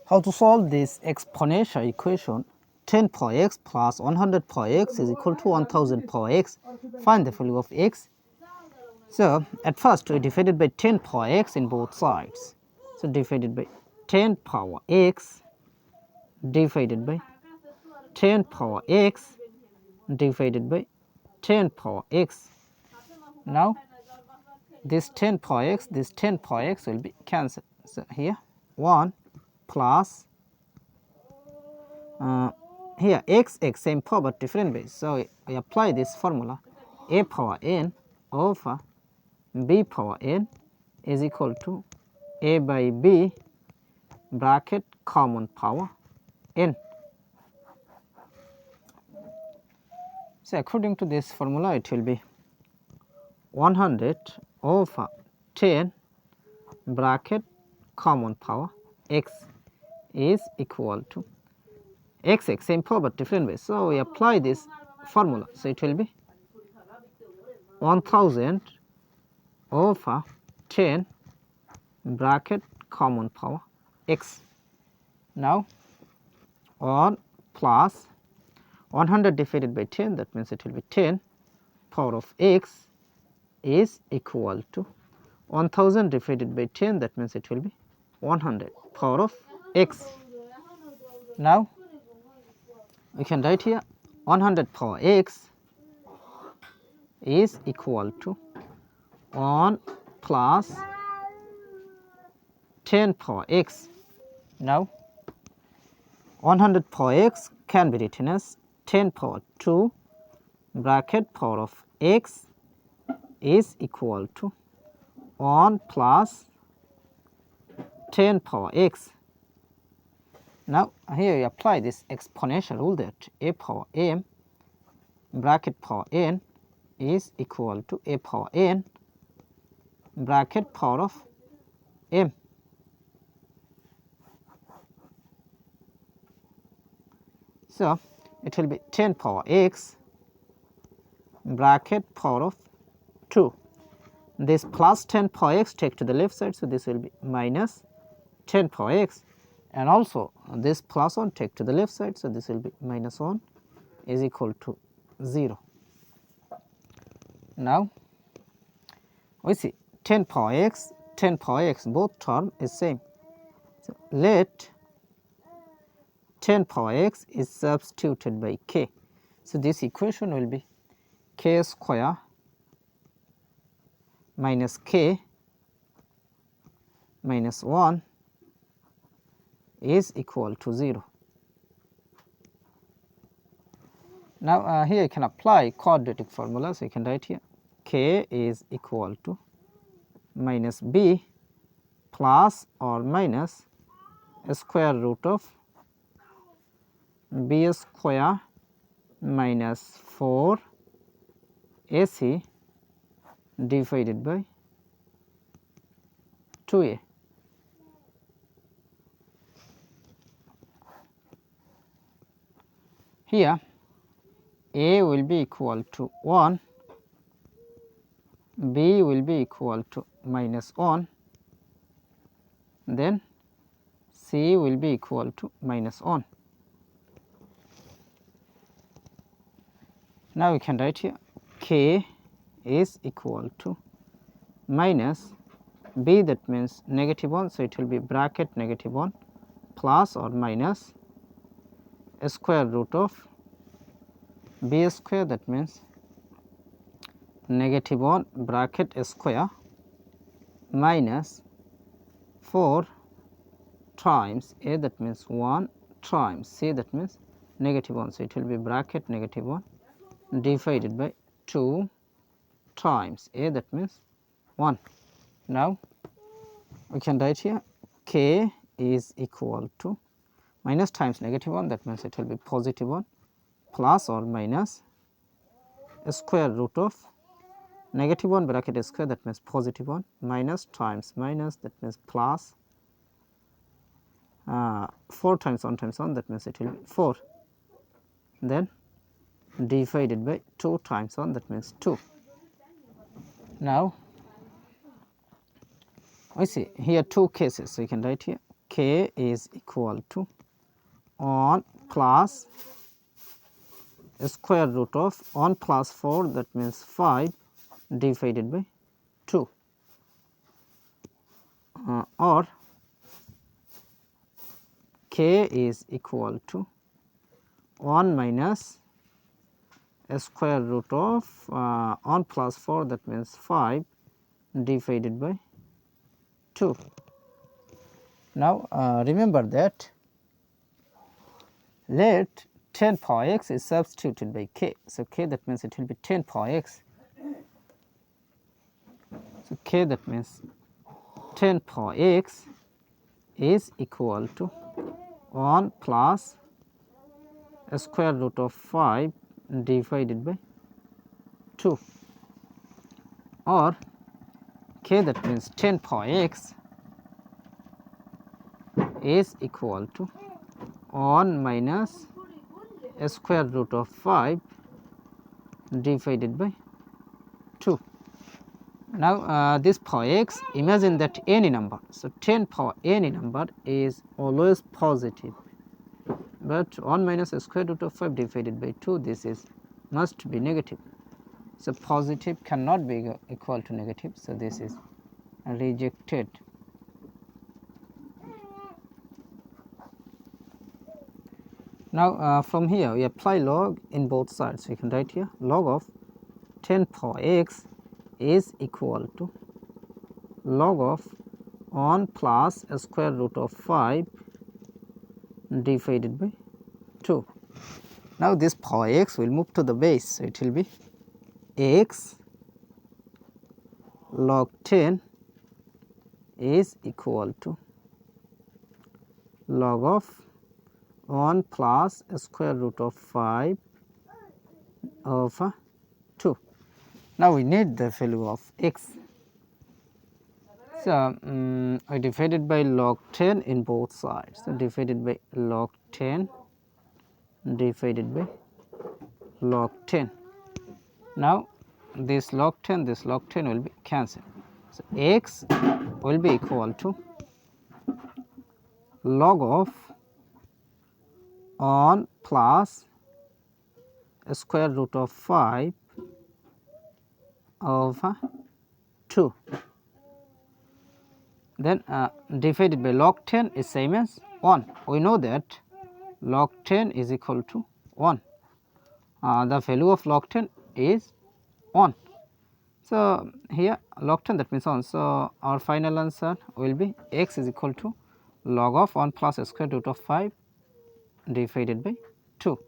How to solve this exponential equation? 10 power x plus 100 power x is equal to 1000 power x. Find the value of x. So at first we divided by 10 power x in both sides. So divided by 10 power x divided by 10 power x divided by 10 power x. Now this 10 power x, this 10 power x will be cancelled. So here 1 plus here x same power but different base. So we apply this formula, a power n over b power n is equal to a by b bracket common power n. So according to this formula it will be 100 over 10 bracket common power x is equal to x same power but different base. So we apply this formula. So it will be 1000 over 10 bracket common power x. Now 1 plus 100 divided by 10, that means it will be 10 power of x is equal to 1000 divided by 10, that means it will be 100 power of x. Now we can write here 100 power x is equal to 1 plus 10 power x. Now 100 power x can be written as 10 power 2 bracket power of x is equal to 1 plus 10 power x. Now here we apply this exponential rule that a power m bracket power n is equal to a power n bracket power of m. So it will be 10 power x bracket power of 2. This plus 10 power x take to the left side, so this will be minus 10 power x, and also this plus 1 take to the left side, so this will be minus 1 is equal to 0. Now we see 10 power x both term is same. So let 10 power x is substituted by k. So this equation will be k square minus k minus 1 is equal to 0. Now here you can apply quadratic formula. So you can write here k is equal to minus b plus or minus square root of b square minus 4 ac divided by 2a. Here a will be equal to 1, b will be equal to minus 1, then c will be equal to minus 1. Now we can write here k is equal to minus b, that means negative 1, so it will be bracket negative 1 plus or minus a square root of b square, that means negative 1 bracket square minus 4 times a, that means 1 times c, that means negative 1, so it will be bracket negative 1 divided by 2 times a, that means 1. Now we can write here k is equal to minus times negative 1, that means it will be positive 1 plus or minus a square root of negative 1 bracket square, that means positive 1, minus times minus, that means plus 4 times 1 times 1, that means it will be 4, then divided by 2 times 1, that means 2. Now we see here two cases, so you can write here k is equal to 1 plus square root of 1 plus 4, that means 5 divided by 2, or k is equal to 1 minus square root of 1 plus 4, that means 5 divided by 2. Now, remember that let 10 power x is substituted by k. So, k, that means it will be 10 power x. So, k, that means 10 power x is equal to 1 plus square root of 5 divided by 2, or k, that means 10 power x is equal to 1 minus square root of 5 divided by 2. Now, this power x, imagine that any number. So, 10 power any number is always positive, but 1 minus square root of 5 divided by 2, this is must be negative. So, positive cannot be equal to negative. So, this is rejected. Now, from here we apply log in both sides. We can write here log of 10 power x is equal to log of 1 plus square root of 5 divided by 2. Now, this power x will move to the base. So, it will be x log 10 is equal to log of 1 plus square root of 5 over 2. Now, we need the value of x. So, I divided by log 10 in both sides. So, divided by log 10 divided by log 10. Now, this log 10 will be cancelled. So, x will be equal to log of 1 plus square root of 5 over 2. Then divided by log 10 is same as 1. We know that log 10 is equal to 1. The value of log 10 is 1. So, here log 10, that means 1. So, our final answer will be x is equal to log of 1 plus square root of 5 divided by 2.